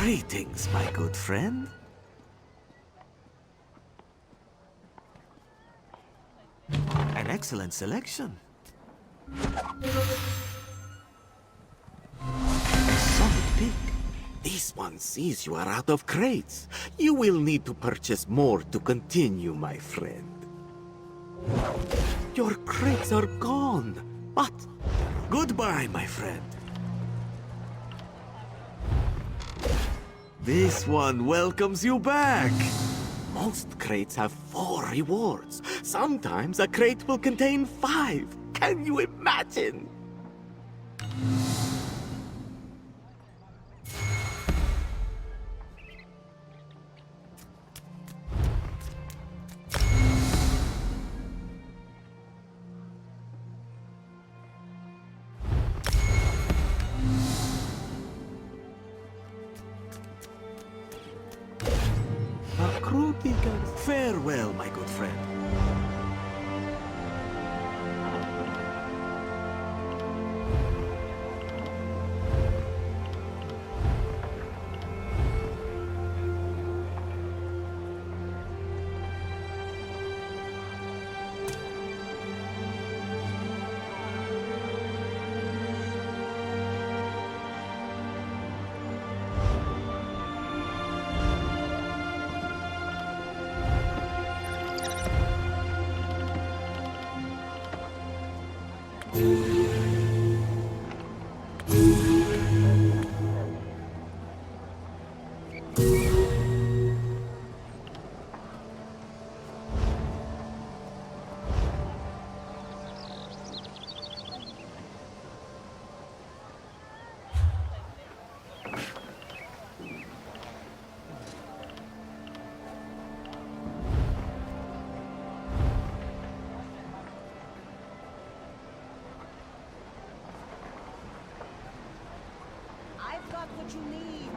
Greetings, my good friend. An excellent selection. A solid pick. This one sees you are out of crates. You will need to purchase more to continue, my friend. Your crates are gone. But goodbye, my friend. This one welcomes you back. Most crates have 4 rewards. Sometimes a crate will contain 5. Can you imagine? Farewell, my good friend. What you need.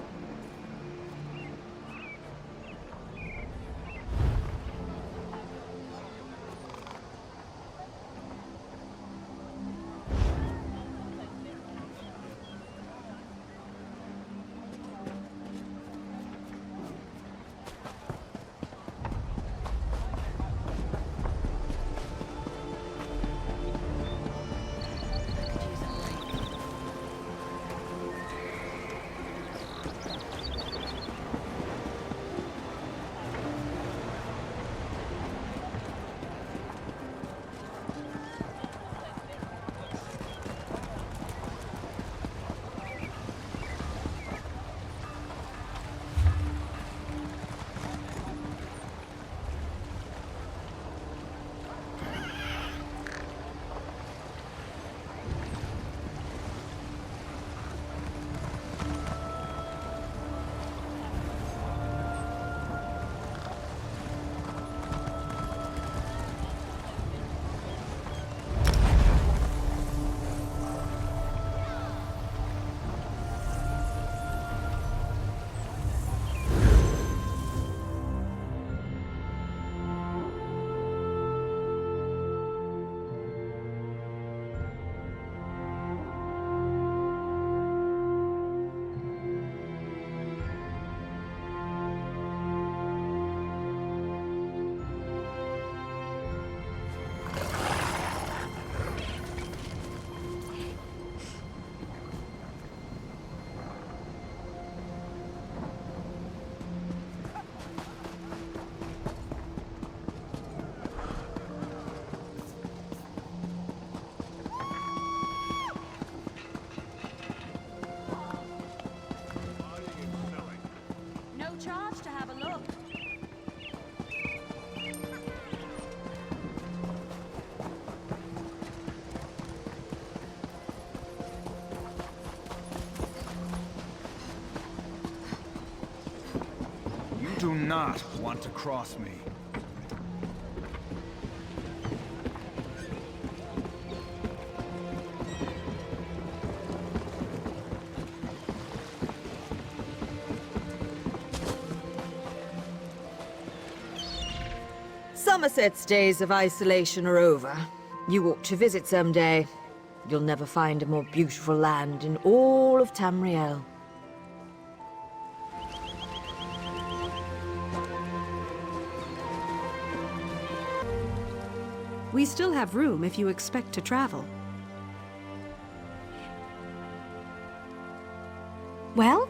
do not want to cross me. Somerset's days of isolation are over. You ought to visit someday. You'll never find a more beautiful land in all of Tamriel. We still have room if you expect to travel. Well?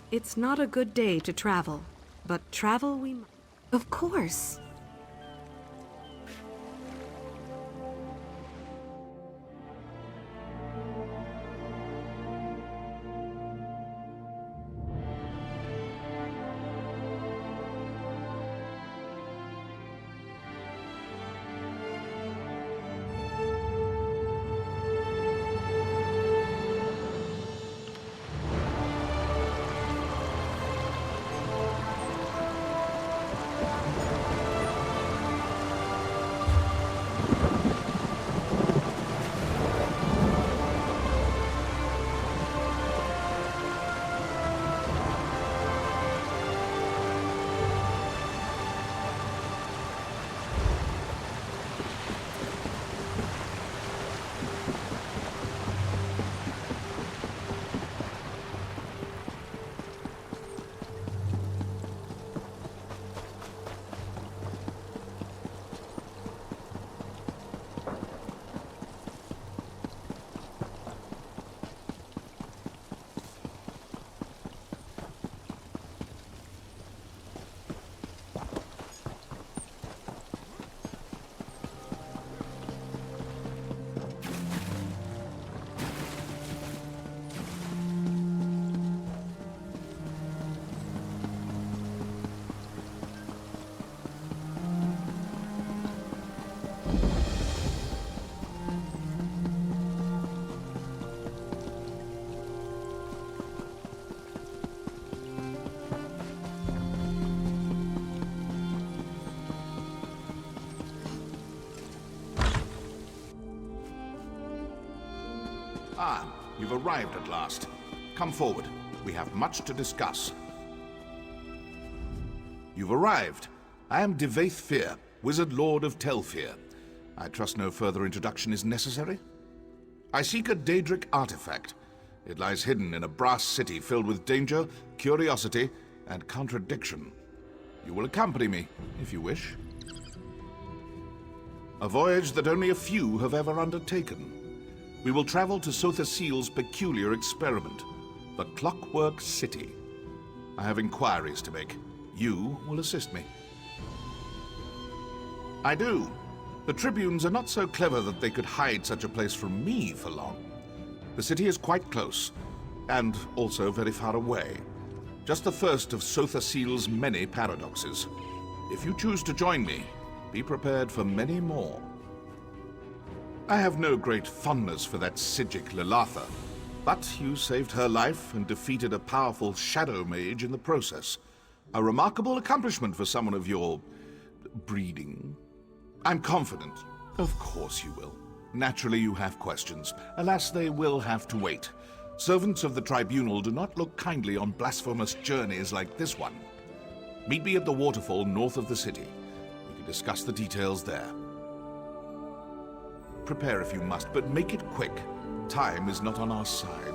It's not a good day to travel, but travel we must. Of course. Ah, you've arrived at last. Come forward. We have much to discuss. You've arrived. I am Divayth Fyr, Wizard Lord of Telfyr. I trust no further introduction is necessary? I seek a Daedric artifact. It lies hidden in a brass city filled with danger, curiosity, and contradiction. You will accompany me, if you wish. A voyage that only a few have ever undertaken. We will travel to Sotha Seal's peculiar experiment, the Clockwork City. I have inquiries to make. You will assist me. I do. The Tribunes are not so clever that they could hide such a place from me for long. The city is quite close, and also very far away. Just the first of Sotha Seal's many paradoxes. If you choose to join me, be prepared for many more. I have no great fondness for that Psijic Lilatha, but you saved her life and defeated a powerful shadow mage in the process. A remarkable accomplishment for someone of your breeding. I'm confident. Of course you will. Naturally you have questions. Alas, they will have to wait. Servants of the Tribunal do not look kindly on blasphemous journeys like this one. Meet me at the waterfall north of the city. We can discuss the details there. Prepare if you must, but make it quick. Time is not on our side.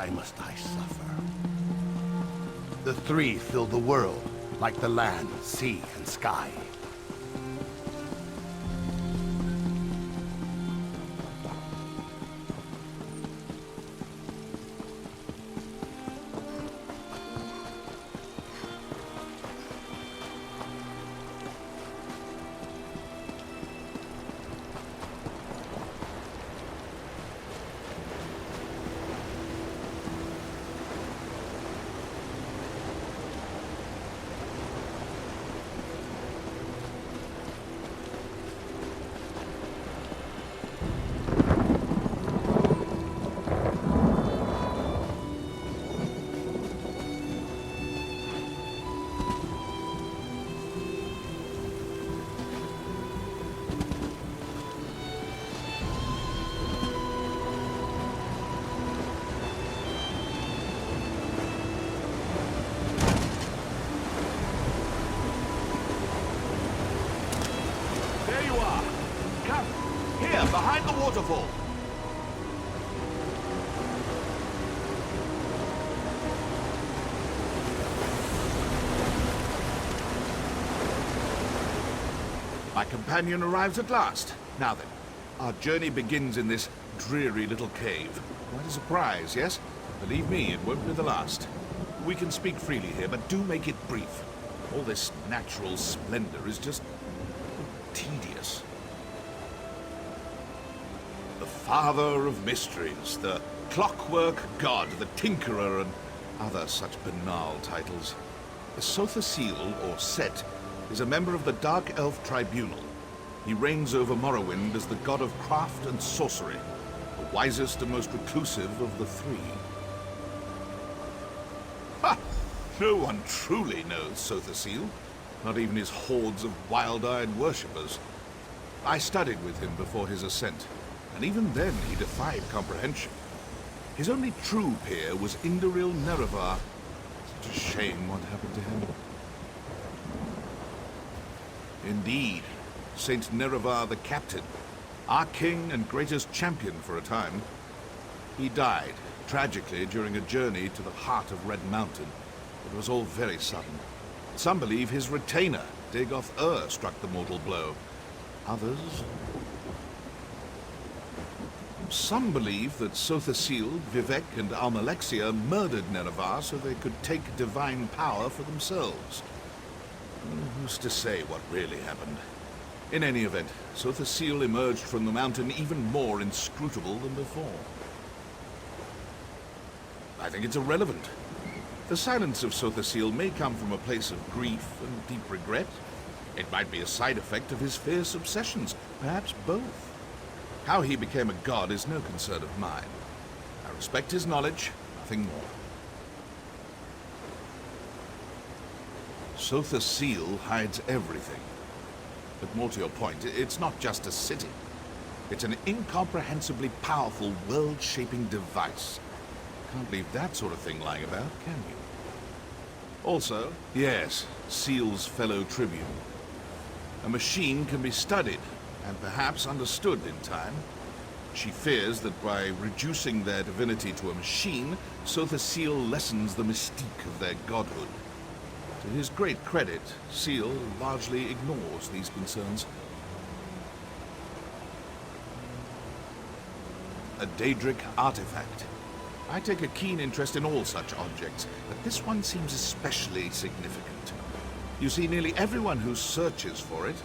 why must I suffer? The three fill the world, like the land, sea, and sky. Behind the waterfall. My companion arrives at last. Now then, our journey begins in this dreary little cave. Quite a surprise, yes? Believe me, it won't be the last. We can speak freely here, but do make it brief. All this natural splendor is just tedious. The Father of Mysteries, the Clockwork God, the Tinkerer, and other such banal titles. Sothasil, or Set, is a member of the Dark Elf Tribunal. He reigns over Morrowind as the god of craft and sorcery, the wisest and most reclusive of the three. Ha! No one truly knows Sothasil, not even his hordes of wild-eyed worshippers. I studied with him before his ascent, and even then he defied comprehension. His only true peer was Indoril Nerevar. Such a shame what happened to him. Indeed, Saint Nerevar the Captain, our king and greatest champion for a time. He died, tragically, during a journey to the heart of Red Mountain. It was all very sudden. Some believe his retainer, Dagoth Ur, struck the mortal blow. Others... Some believe that Sothasil, Vivek, and Almalexia murdered Nerevar so they could take divine power for themselves. Who's to say what really happened? In any event, Sothasil emerged from the mountain even more inscrutable than before. I think it's irrelevant. The silence of Sothasil may come from a place of grief and deep regret. It might be a side effect of his fierce obsessions, perhaps both. How he became a god is no concern of mine. I respect his knowledge, nothing more. Sothasil hides everything. But more to your point, it's not just a city. It's an incomprehensibly powerful, world-shaping device. Can't leave that sort of thing lying about, can you? Also, yes, Seal's fellow tribune. A machine can be studied, and perhaps understood in time. She fears that by reducing their divinity to a machine, Sothasil lessens the mystique of their godhood. To his great credit, Seal largely ignores these concerns. A Daedric artifact. I take a keen interest in all such objects, but this one seems especially significant. You see, nearly everyone who searches for it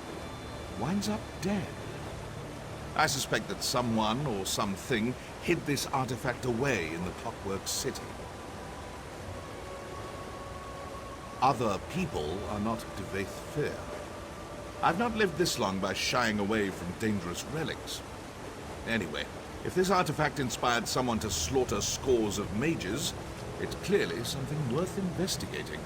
winds up dead. I suspect that someone or something hid this artifact away in the Clockwork City. Other people are not Divayth Fyr. I've not lived this long by shying away from dangerous relics. Anyway, if this artifact inspired someone to slaughter scores of mages, it's clearly something worth investigating.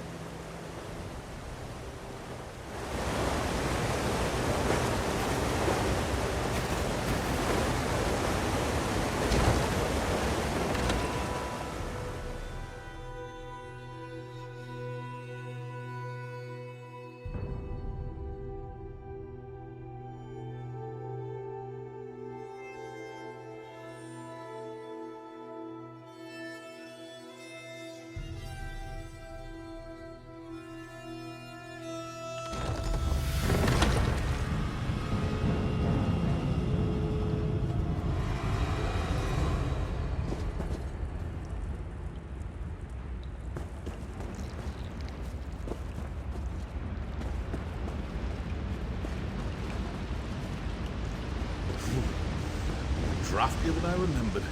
draftier than I remembered.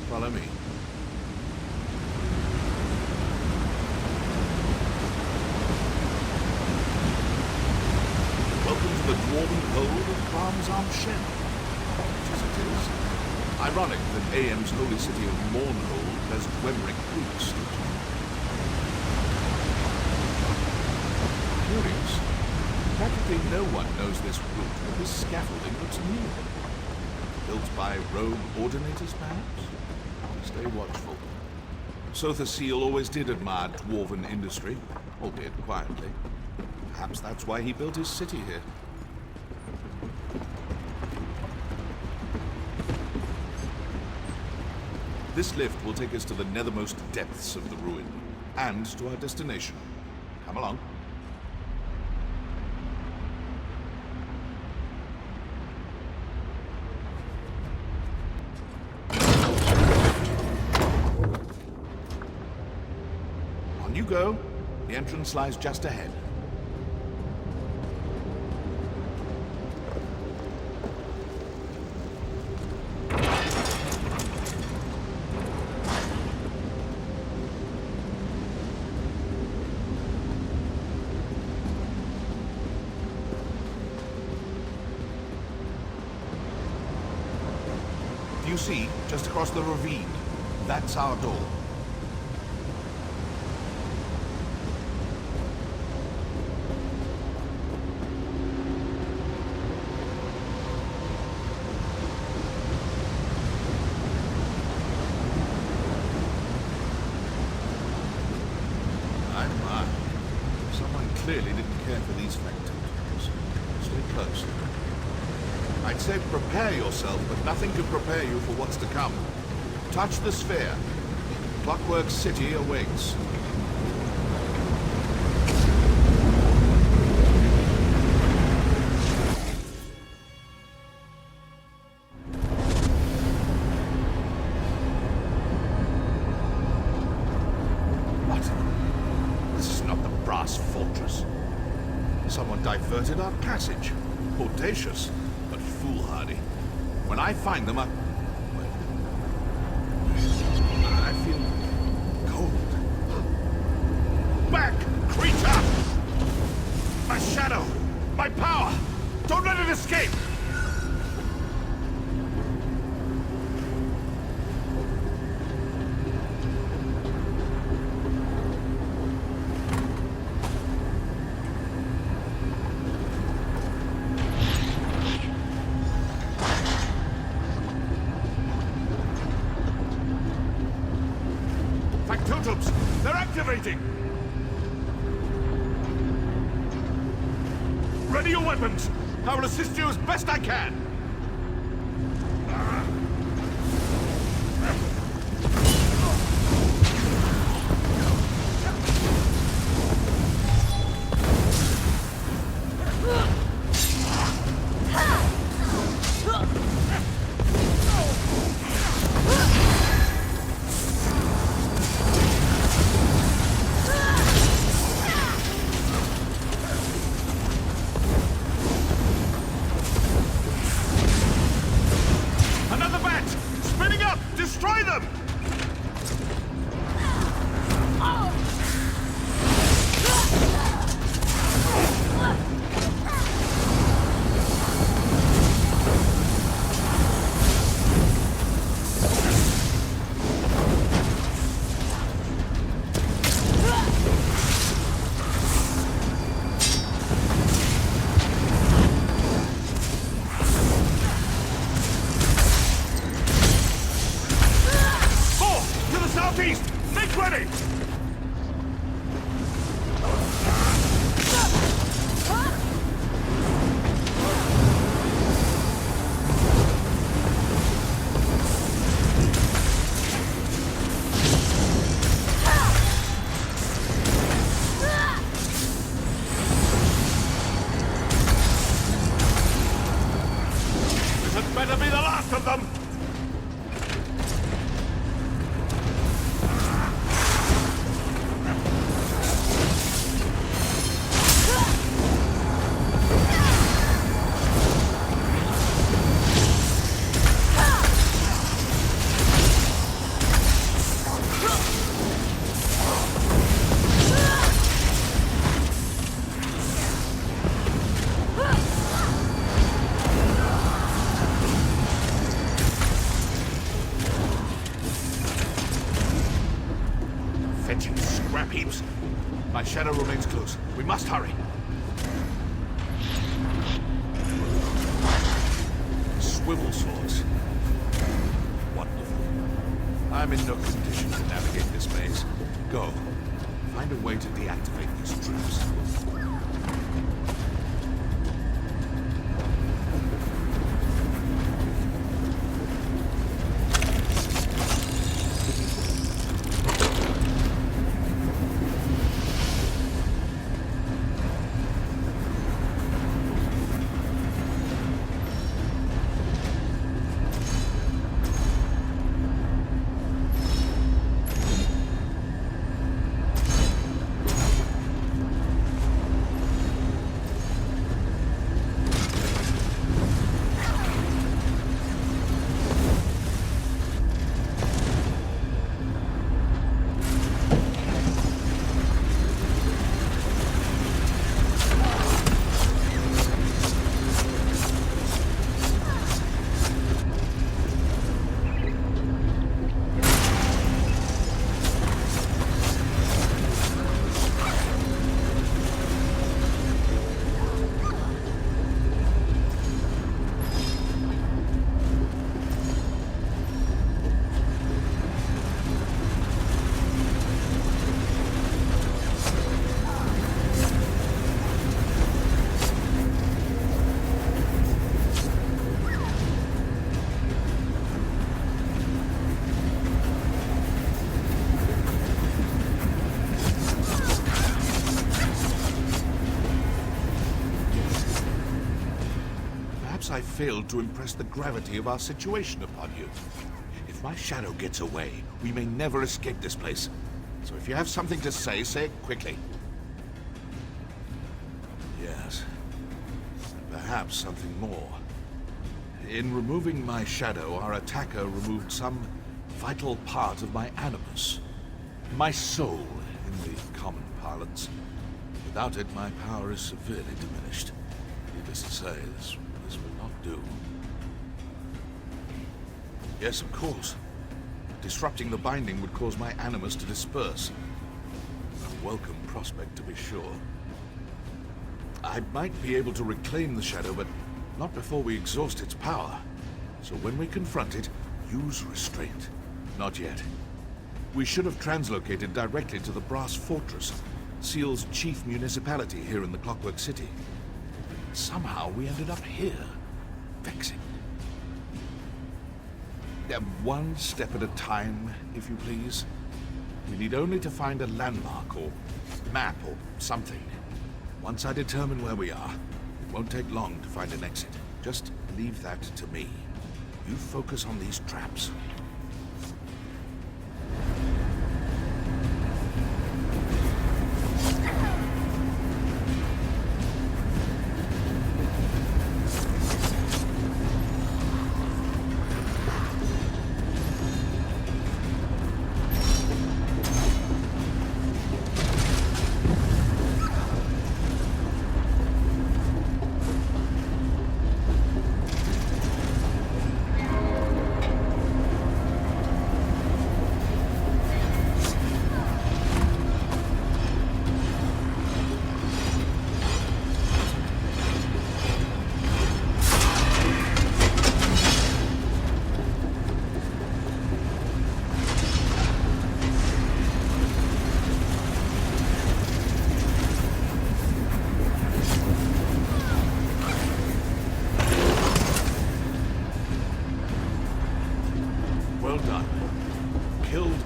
Follow me. Welcome to the dwarven hold of Kram's Shen. Which as it is. Ironic that AM's holy city of Mournhold has Dwemeric roots. Curious. Practically no one knows this route, but this scaffolding looks new. Built by rogue ordinators, perhaps? Stay watchful. Sotha Seal always did admire dwarven industry, albeit quietly. Perhaps that's why he built his city here. This lift will take us to the nethermost depths of the ruin, and to our destination. Come along. On you go. The entrance lies just ahead. You see, just across the ravine, that's our door. My. Someone clearly didn't care for these factories. Stay close. I'd say prepare yourself, but nothing can prepare you for what's to come. Touch the sphere. Clockwork City awaits. What? This is not the brass fortress. Someone diverted our passage. Audacious. Foolhardy. When I find them, I feel cold. Back, creature! My shadow! My power! Don't let it escape! They're activating! Ready your weapons! I will assist you as best I can! Better be the last of them! way. Swivel swords. Wonderful. I'm in no condition to navigate this maze. Go. Find a way to deactivate these traps. I failed to impress the gravity of our situation upon you. If my shadow gets away, we may never escape this place. So if you have something to say, say it quickly. Yes. And perhaps something more. In removing my shadow, our attacker removed some vital part of my animus. My soul, in the common parlance. Without it, my power is severely diminished. Needless to say, this will not do. Yes, of course. Disrupting the binding would cause my animus to disperse. A welcome prospect, to be sure. I might be able to reclaim the shadow, but not before we exhaust its power. So when we confront it, use restraint. Not yet. We should have translocated directly to the Brass Fortress, Seal's chief municipality here in the Clockwork City. Somehow we ended up here. Vexing. One step at a time, if you please. We need only to find a landmark or map or something. Once I determine where we are, it won't take long to find an exit. Just leave that to me. You focus on these traps.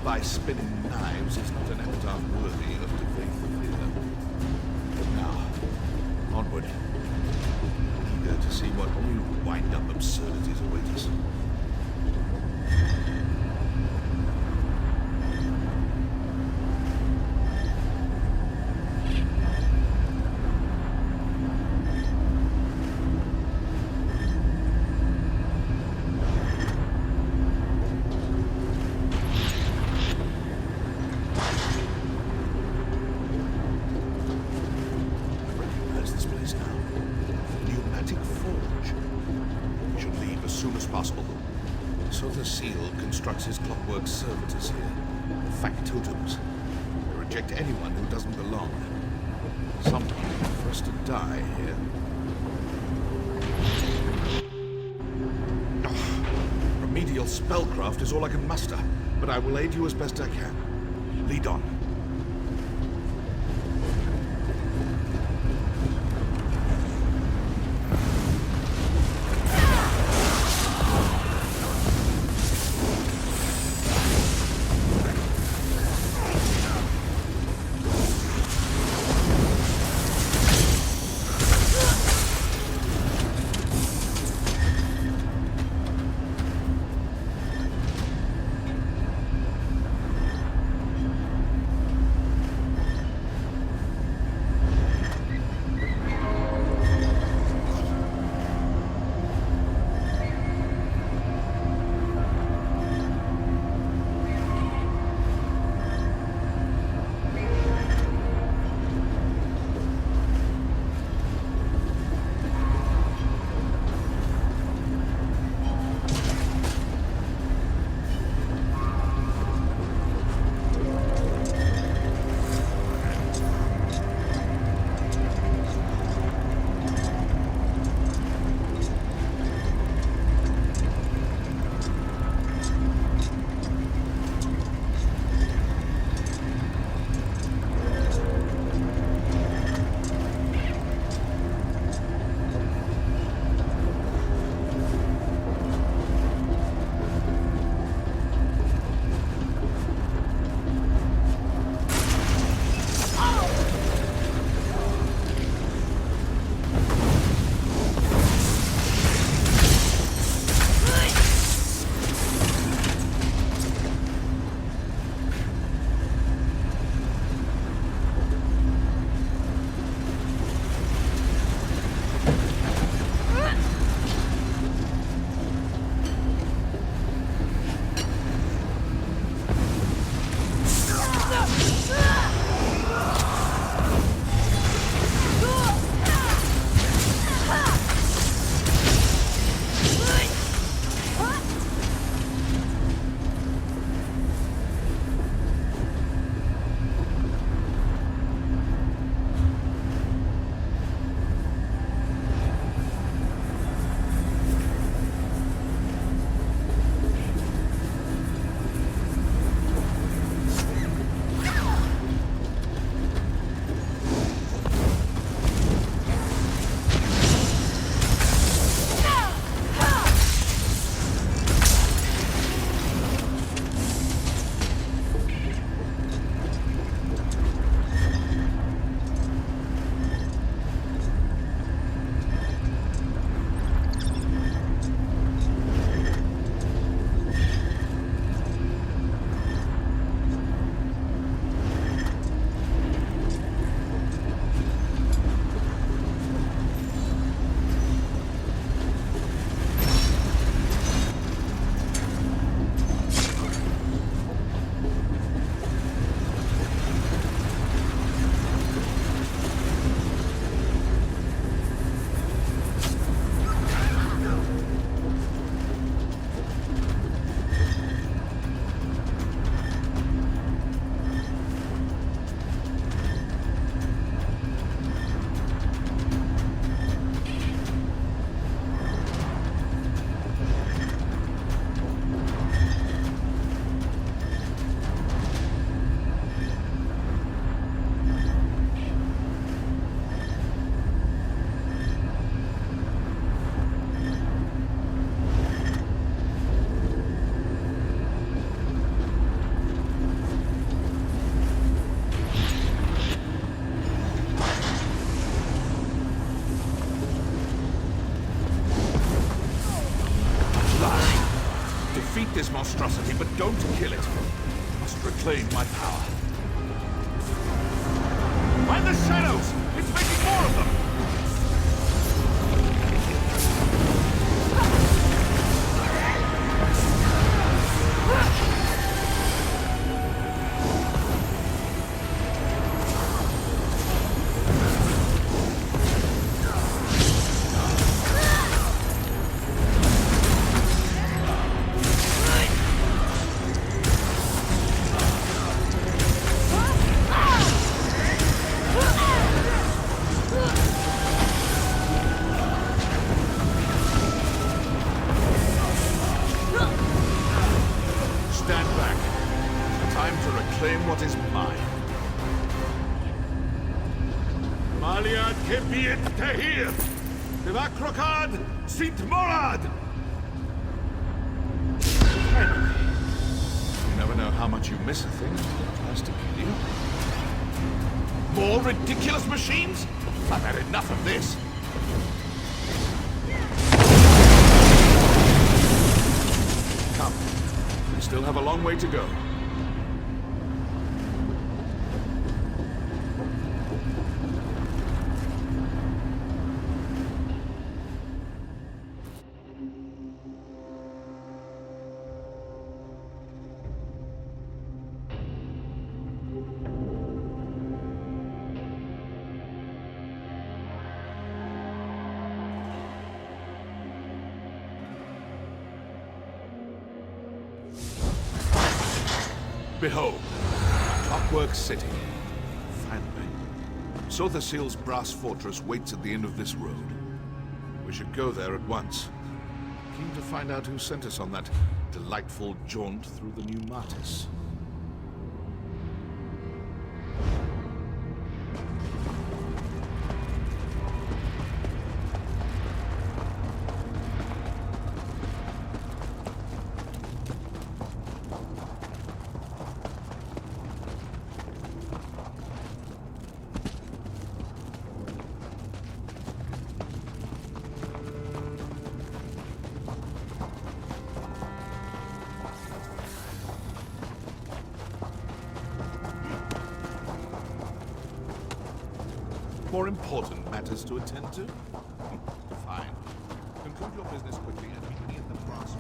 By spinning knives is not an epitaph worthy of Divayth Fyr. Now, onward. Eager to see what new wind-up absurdities await us. Constructs his clockwork servitors here. Factotums. They reject anyone who doesn't belong. Someone die here. Remedial spellcraft is all I can muster, but I will aid you as best I can. Lead on. Defeat this monstrosity, but don't kill it. I must reclaim my power. Find the shadows! It's making more of them! Hayet Tehir! Devacrocad Sint Morad! Henry, you never know how much you miss a thing until it tries to kill you. More ridiculous machines? I've had enough of this. Come. We still have a long way to go. Behold, Clockwork City. Finally. Sotherseal's brass fortress waits at the end of this road. We should go there at once. Keen to find out who sent us on that delightful jaunt through the new Martis. More important matters to attend to? Fine. Conclude your business quickly and meet me at the brass.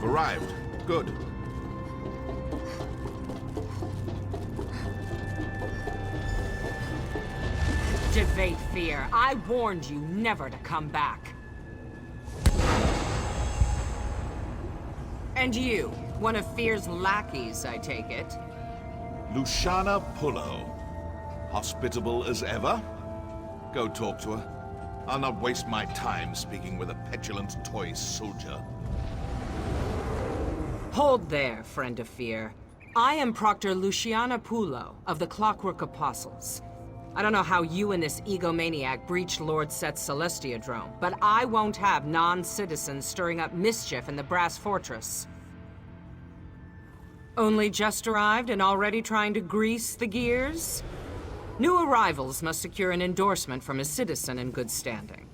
Arrived. Good. Divayth Fyr, I warned you never to come back. And you, one of Fyr's lackeys, I take it? Luciana Pullo. Hospitable as ever? Go talk to her. I'll not waste my time speaking with a petulant toy soldier. Hold there, friend of fear. I am Proctor Luciana Pulo of the Clockwork Apostles. I don't know how you and this egomaniac breached Lord Set's Celestiadrome, but I won't have non-citizens stirring up mischief in the Brass Fortress. Only just arrived and already trying to grease the gears? New arrivals must secure an endorsement from a citizen in good standing.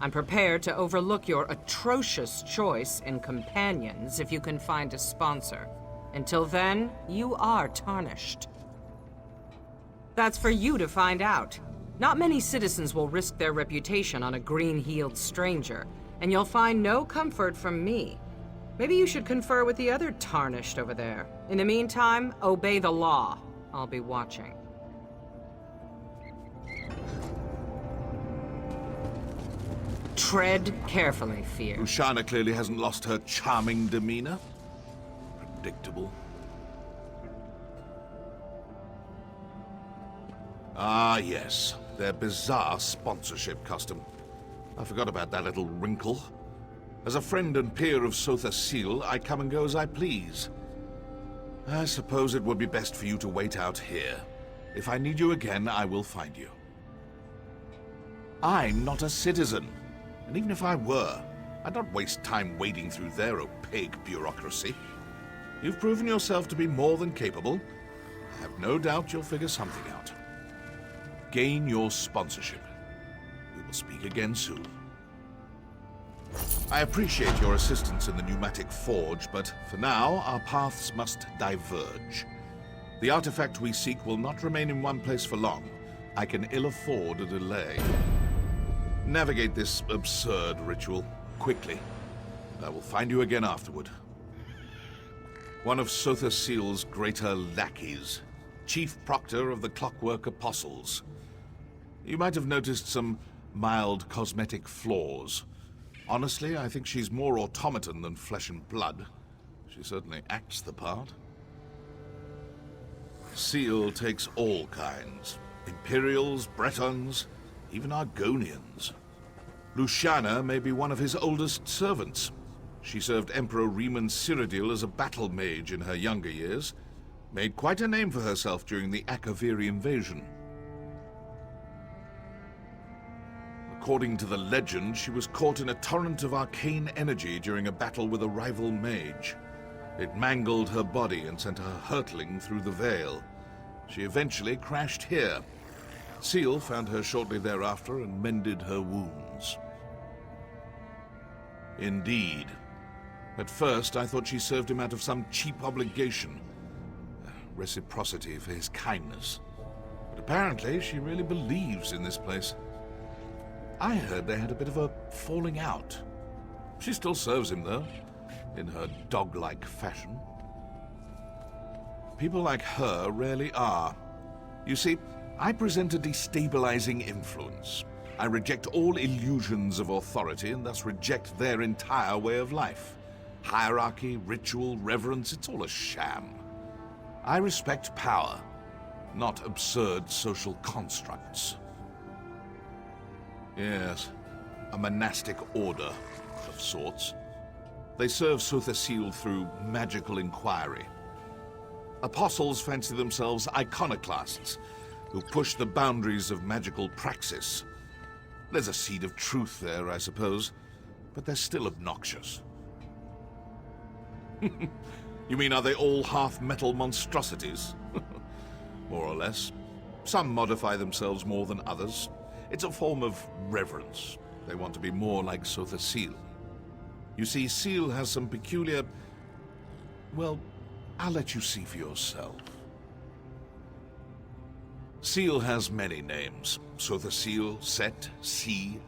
I'm prepared to overlook your atrocious choice in companions if you can find a sponsor. Until then, you are tarnished. That's for you to find out. Not many citizens will risk their reputation on a green-heeled stranger, and you'll find no comfort from me. Maybe you should confer with the other tarnished over there. In the meantime, obey the law. I'll be watching. Tread carefully, Fear. Luciana clearly hasn't lost her charming demeanor. Predictable. Ah, yes. Their bizarre sponsorship custom. I forgot about that little wrinkle. As a friend and peer of Sotha Sil, I come and go as I please. I suppose it would be best for you to wait out here. If I need you again, I will find you. I'm not a citizen. And even if I were, I'd not waste time wading through their opaque bureaucracy. You've proven yourself to be more than capable. I have no doubt you'll figure something out. Gain your sponsorship. We will speak again soon. I appreciate your assistance in the pneumatic forge, but for now, our paths must diverge. The artifact we seek will not remain in one place for long. I can ill afford a delay. Navigate this absurd ritual quickly. I will find you again afterward. One of Sotha Sil's greater lackeys, Chief Proctor of the Clockwork Apostles. You might have noticed some mild cosmetic flaws. Honestly, I think she's more automaton than flesh and blood. She certainly acts the part. Sil takes all kinds. Imperials, Bretons, even Argonians. Luciana may be one of his oldest servants. She served Emperor Riemann Cyrodiil as a battle mage in her younger years. Made quite a name for herself during the Akaviri invasion. According to the legend, she was caught in a torrent of arcane energy during a battle with a rival mage. It mangled her body and sent her hurtling through the veil. She eventually crashed here. Sil found her shortly thereafter and mended her wounds. Indeed. At first, I thought she served him out of some cheap obligation. Reciprocity for his kindness. But apparently, she really believes in this place. I heard they had a bit of a falling out. She still serves him, though, in her dog-like fashion. People like her rarely are. You see, I present a destabilizing influence. I reject all illusions of authority and thus reject their entire way of life. Hierarchy, ritual, reverence, it's all a sham. I respect power, not absurd social constructs. Yes, a monastic order of sorts. They serve Sotha Sil through magical inquiry. Apostles fancy themselves iconoclasts who push the boundaries of magical praxis. There's a seed of truth there, I suppose, but they're still obnoxious. You mean, are they all half-metal monstrosities? More or less. Some modify themselves more than others. It's a form of reverence. They want to be more like Sotha Sil. You see, Sil has some peculiar... Well, I'll let you see for yourself. Sil has many names. Sotha Sil, Set, Sea,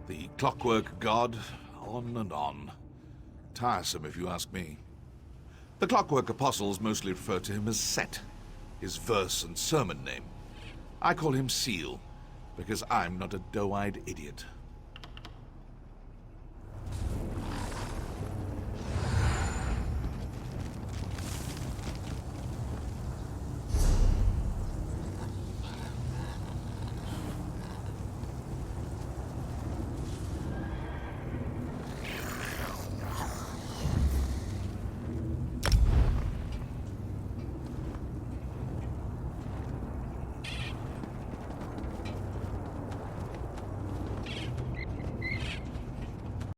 the Clockwork God, on and on. Tiresome, if you ask me. The Clockwork Apostles mostly refer to him as Set, his verse and sermon name. I call him Sil, because I'm not a doe-eyed idiot.